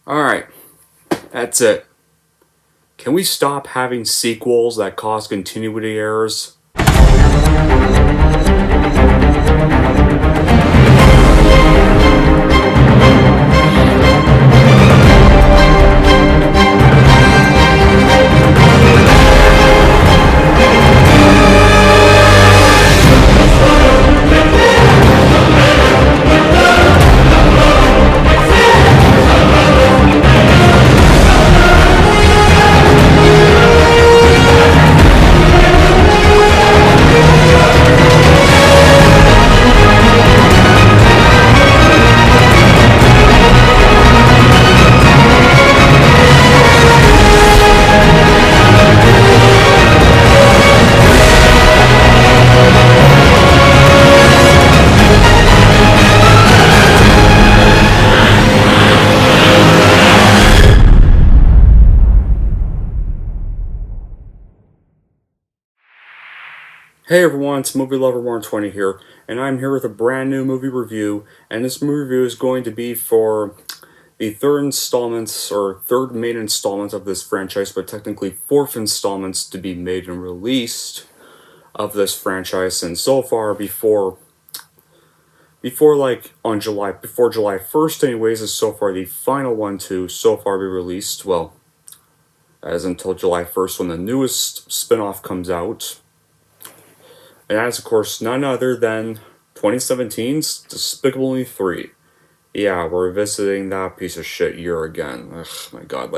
Alright, that's it. Can we stop having sequels that cause continuity errors? Hey everyone, it's Movie Lover 120 here, and I'm here with a brand new movie review, and this movie review is going to be for the third main installment of this franchise, but technically fourth installments to be made and released of this franchise, and so far before July 1st anyways, is so far the final one to so far be released, well, as until July 1st when the newest spin-off comes out. And that's, of course, none other than 2017's Despicable Me 3. Yeah, we're revisiting that piece of shit year again. Ugh, my god,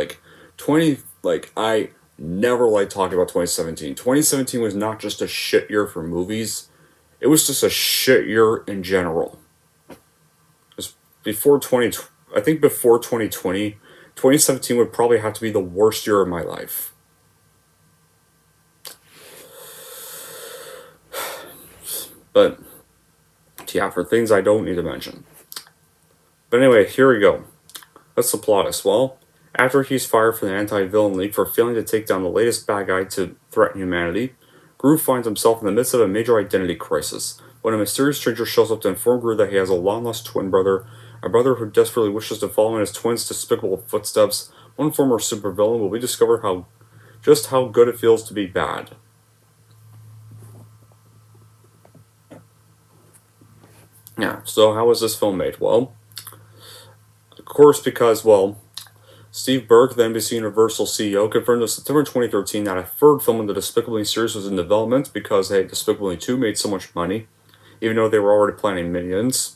I never liked talking about 2017. 2017 was not just a shit year for movies, it was just a shit year in general. Before 2020, 2017 would probably have to be the worst year of my life. But, yeah, for things I don't need to mention. But anyway, here we go. What's the plot as well? After he's fired from the Anti-Villain League for failing to take down the latest bad guy to threaten humanity, Gru finds himself in the midst of a major identity crisis when a mysterious stranger shows up to inform Gru that he has a long-lost twin brother, a brother who desperately wishes to follow in his twin's despicable footsteps. One former supervillain will we discover just how good it feels to be bad. Yeah, so how was this film made? Well, of course, because, Steve Burke, the NBC Universal CEO, confirmed in September 2013 that a third film in the Despicable Me series was in development because, hey, Despicable Me 2 made so much money, even though they were already planning Minions.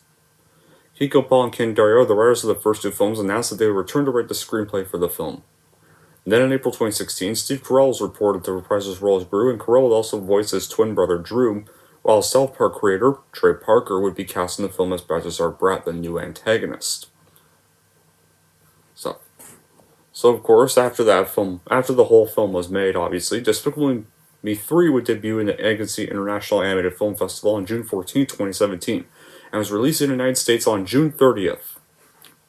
Hiko Paul and Ken Dario, the writers of the first two films, announced that they would return to write the screenplay for the film. Then in April 2016, Steve Carell was reported to reprise his role as Gru, and Carell would also voice his twin brother Drew, while South Park creator Trey Parker would be cast in the film as Balthazar Bratt, the new antagonist. So of course, after the whole film was made, obviously, Despicable Me 3 would debut in the Annecy International Animated Film Festival on June 14, 2017, and was released in the United States on June 30th,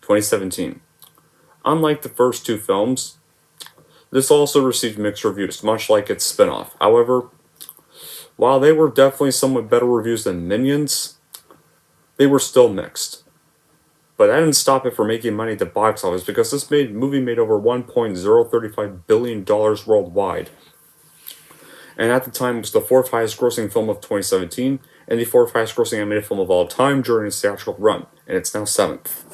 2017. Unlike the first two films, this also received mixed reviews, much like its spin-off. However, while they were definitely somewhat better reviews than Minions, they were still mixed. But that didn't stop it from making money at the box office, because this movie made over $1.035 billion worldwide. And at the time, it was the fourth highest grossing film of 2017, and the fourth highest grossing animated film of all time during its theatrical run, and it's now seventh.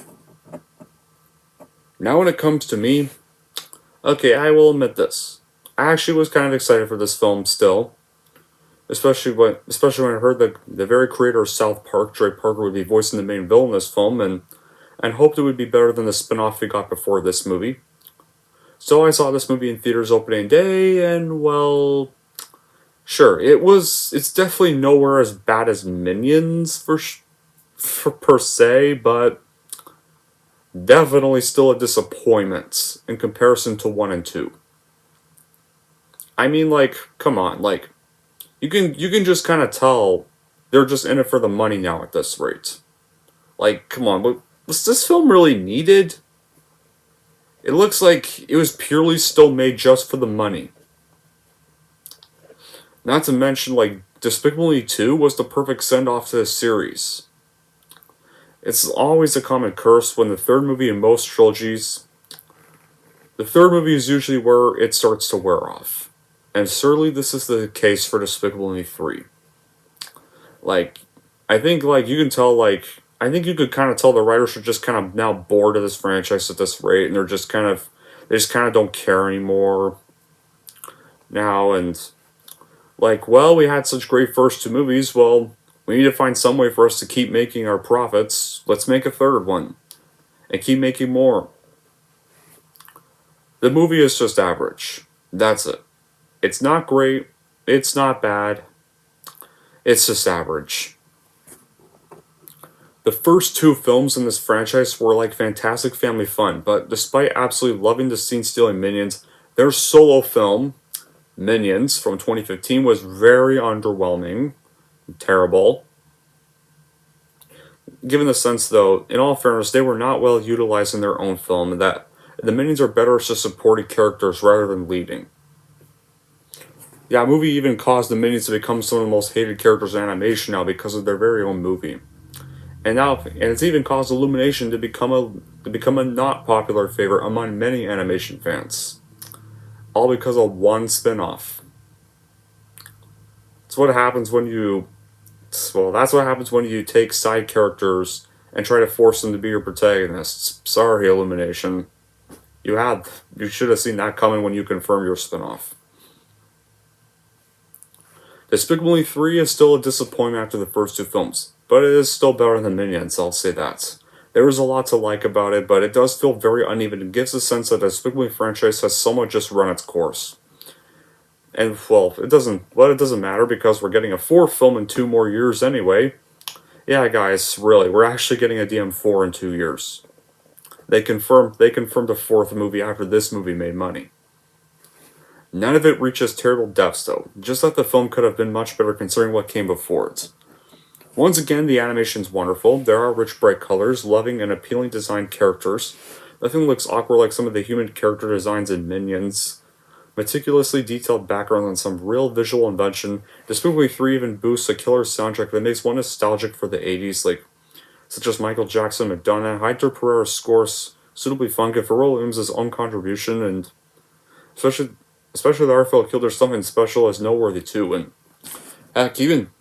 Now when it comes to me, okay, I will admit this. I actually was kind of excited for this film still. Especially when I heard that the very creator of South Park, Trey Parker, would be voicing the main villain in this film, and hoped it would be better than the spin-off we got before this movie. So I saw this movie in theaters opening day, and well, sure, it's definitely nowhere as bad as Minions for per se, but definitely still a disappointment in comparison to 1 and 2. I mean, come on, you can just kind of tell they're just in it for the money now at this rate. Come on, was this film really needed? It looks like it was purely still made just for the money. Not to mention, Despicable Me 2 was the perfect send-off to the series. It's always a common curse when the third movie in most trilogies The third movie is usually where it starts to wear off. And certainly this is the case for Despicable Me 3. Like, I think, like, you can tell, like, I think you could kind of tell the writers are just kind of now bored of this franchise at this rate, and they just kind of don't care anymore now, and, like, well, we had such great first two movies, well, we need to find some way for us to keep making our profits. Let's make a third one, and keep making more. The movie is just average. That's it. It's not great. It's not bad. It's just average. The first two films in this franchise were like fantastic family fun, but despite absolutely loving the scene-stealing Minions, their solo film, Minions, from 2015, was very underwhelming. Terrible. Given the sense, though, in all fairness, they were not well utilized in their own film, and that the Minions are better as just supporting characters rather than leading. Yeah, a movie even caused the Minions to become some of the most hated characters in animation now because of their very own movie. And it's even caused Illumination to become a not popular favorite among many animation fans. All because of one spin-off. That's what happens when you take side characters and try to force them to be your protagonists. Sorry, Illumination. You should have seen that coming when you confirmed your spin-off. Despicable Me 3 is still a disappointment after the first two films, but it is still better than Minions, I'll say that. There is a lot to like about it, but it does feel very uneven and gives the sense that the Despicable Me franchise has somewhat just run its course. And, well, it doesn't matter because we're getting a fourth film in 2 more years anyway. Yeah, guys, really, we're actually getting a DM4 in 2 years. They confirmed the fourth movie after this movie made money. None of it reaches terrible depths, though, just that the film could have been much better considering what came before it. Once again, the animation's wonderful. There are rich, bright colors, loving and appealing designed characters. Nothing looks awkward like some of the human character designs in Minions. Meticulously detailed background and some real visual invention. Despicable Me 3 even boasts a killer soundtrack that makes one nostalgic for the 80s, such as Michael Jackson, Madonna, Hector Pereira's scores, suitably fun, and Pharrell Williams' own contribution, and especially the Artful Killer something special is noteworthy too. And heck, even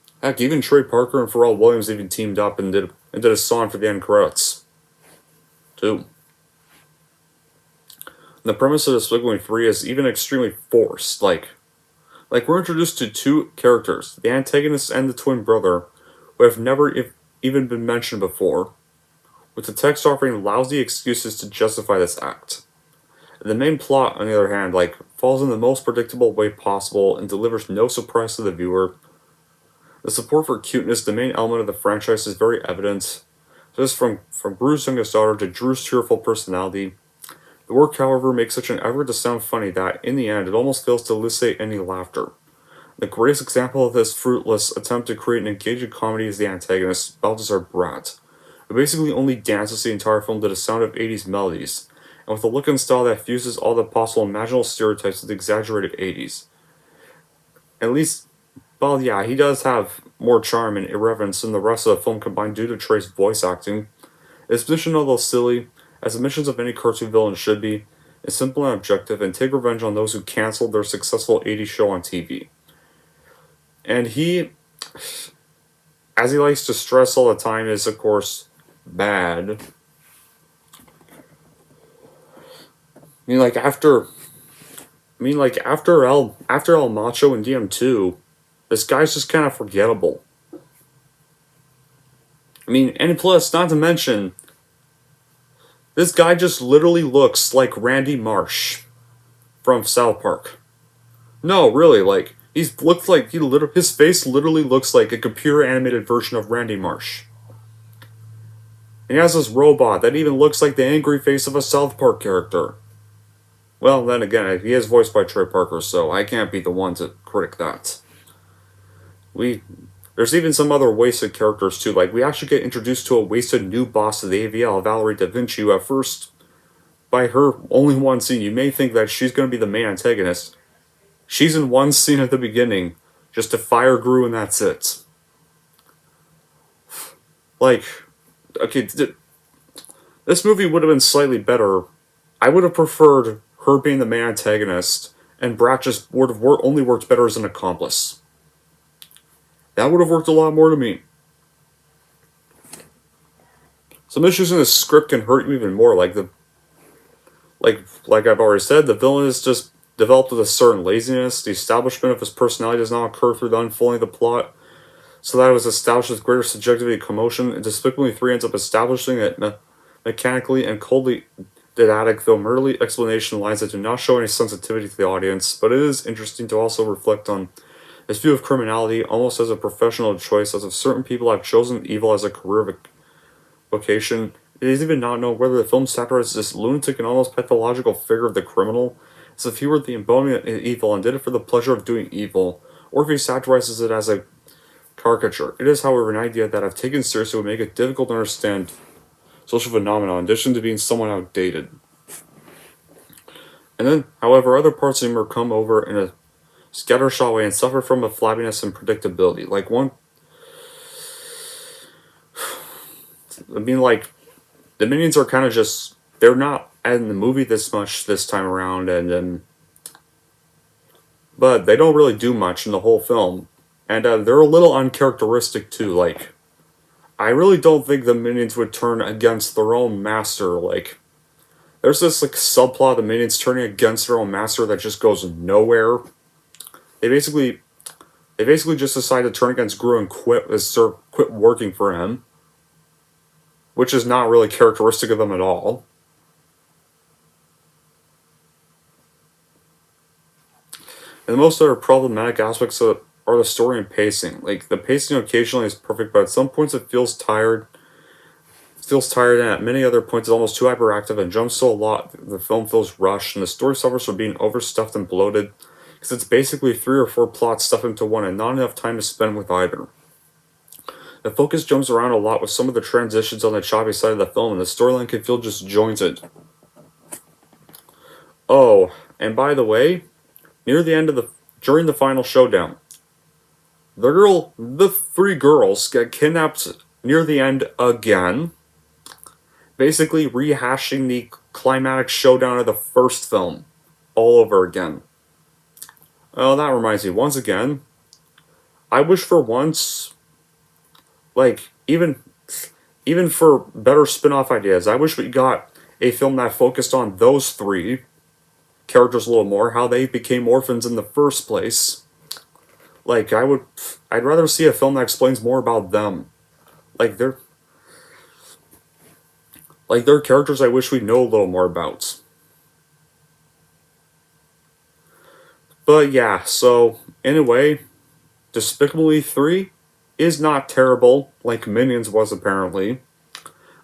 Trey Parker and Pharrell Williams even teamed up and did a song for the end credits too. The premise of Despicable Me 3 is even extremely forced. Like we're introduced to two characters, the antagonist and the twin brother, who have never even been mentioned before, with the text offering lousy excuses to justify this act. The main plot, on the other hand, falls in the most predictable way possible and delivers no surprise to the viewer. The support for cuteness, the main element of the franchise, is very evident. Just from Gru's youngest daughter to Drew's cheerful personality. The work, however, makes such an effort to sound funny that, in the end, it almost fails to elicit any laughter. The greatest example of this fruitless attempt to create an engaging comedy is the antagonist, Balthazar Brat, who basically only dances the entire film to the sound of 80s melodies, and with a look and style that fuses all the possible imaginable stereotypes with the exaggerated 80s. At least, well, yeah, he does have more charm and irreverence than the rest of the film combined due to Trey's voice acting. His position, although silly, as the missions of any cartoon villain should be, is simple and objective, and take revenge on those who canceled their successful 80s show on TV. And he, as he likes to stress all the time, is of course bad. After El Macho and DM2, this guy's just kind of forgettable. And plus, not to mention, this guy just literally looks like Randy Marsh from South Park. No, really, his face literally looks like a computer animated version of Randy Marsh. And he has this robot that even looks like the angry face of a South Park character. Well, then again, he is voiced by Trey Parker, so I can't be the one to critic that. There's even some other wasted characters too, we actually get introduced to a wasted new boss of the AVL, Valerie Da Vinci, who at first, by her only one scene, you may think that she's going to be the main antagonist. She's in one scene at the beginning, just to fire Gru and that's it. Okay, this movie would have been slightly better. I would have preferred her being the main antagonist, and Brat just would have only worked better as an accomplice. That would have worked a lot more to me. Some issues in the script can hurt you even more, like I've already said, the villain is just developed with a certain laziness. The establishment of his personality does not occur through the unfolding of the plot, so that it was established with greater subjectivity and commotion. And Despicable Me 3 ends up establishing it mechanically and coldly didactic, though merely explanation lines that do not show any sensitivity to the audience. But it is interesting to also reflect on his view of criminality almost as a professional choice, as if certain people have chosen evil as a career vocation. It is even not known whether the film satirizes this lunatic and almost pathological figure of the criminal, as if he were the embodiment of evil and did it for the pleasure of doing evil, or if he satirizes it as a caricature. It is, however, an idea that, if taken seriously, would make it difficult to understand social phenomena, in addition to being somewhat outdated. And then, however, other parts of him come over in a scattershot way and suffer from a flabbiness and predictability. The Minions are kind of just, they're not in the movie this much this time around, but they don't really do much in the whole film. And they're a little uncharacteristic too. I really don't think the Minions would turn against their own master. There's this subplot of the Minions turning against their own master that just goes nowhere. They basically just decide to turn against Gru and quit working for him, which is not really characteristic of them at all. And the most other problematic aspects are the story and pacing. The pacing occasionally is perfect, but at some points it feels tired. And at many other points it's almost too hyperactive and jumps so a lot the film feels rushed, and the story suffers from being overstuffed and bloated, because it's basically 3 or 4 plots stuffed into one and not enough time to spend with either. The focus jumps around a lot with some of the transitions on the choppy side of the film, and the storyline can feel disjointed. Oh, and by the way, during the final showdown, the 3 girls get kidnapped near the end again, basically rehashing the climatic showdown of the first film all over again. Oh, that reminds me, once again, I wish for once, even for better spin-off ideas, I wish we got a film that focused on those 3 characters a little more, how they became orphans in the first place. I'd rather see a film that explains more about them. They're characters I wish we know a little more about. But yeah, so anyway, Despicable Me 3 is not terrible like Minions was apparently,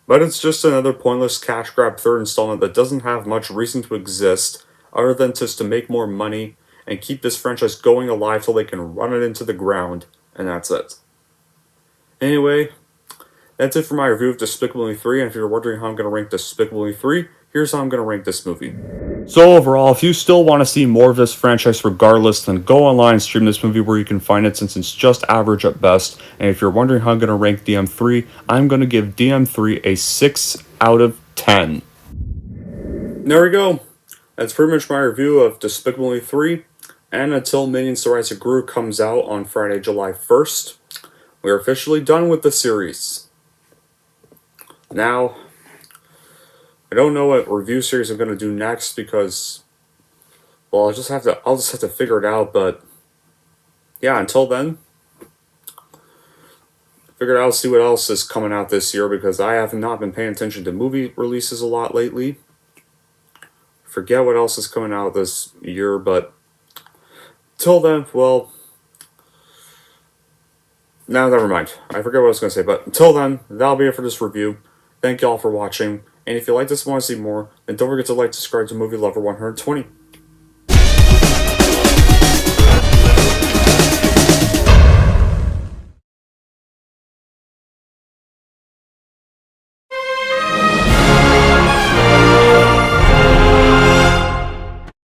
but it's just another pointless cash grab third installment that doesn't have much reason to exist other than just to make more money and keep this franchise going alive till they can run it into the ground, and that's it. Anyway, that's it for my review of Despicable Me 3, and if you're wondering how I'm going to rank Despicable Me 3, here's how I'm going to rank this movie. So overall, if you still want to see more of this franchise regardless, then go online and stream this movie where you can find it, since it's just average at best. And if you're wondering how I'm going to rank DM3, I'm going to give DM3 a 6 out of 10. There we go. That's pretty much my review of Despicable Me 3. And until Minions: The Rise of Gru comes out on Friday, July 1st, we're officially done with the series. Now, I don't know what review series I'm going to do next because, well, I'll just have to figure it out, but yeah, until then, figure out, see what else is coming out this year, because I have not been paying attention to movie releases a lot lately. Forget what else is coming out this year, but till then, well, no, never mind. I forget what I was going to say, but until then, that'll be it for this review. Thank y'all for watching, and if you like this and want to see more, then don't forget to like, subscribe to Movie Lover 120.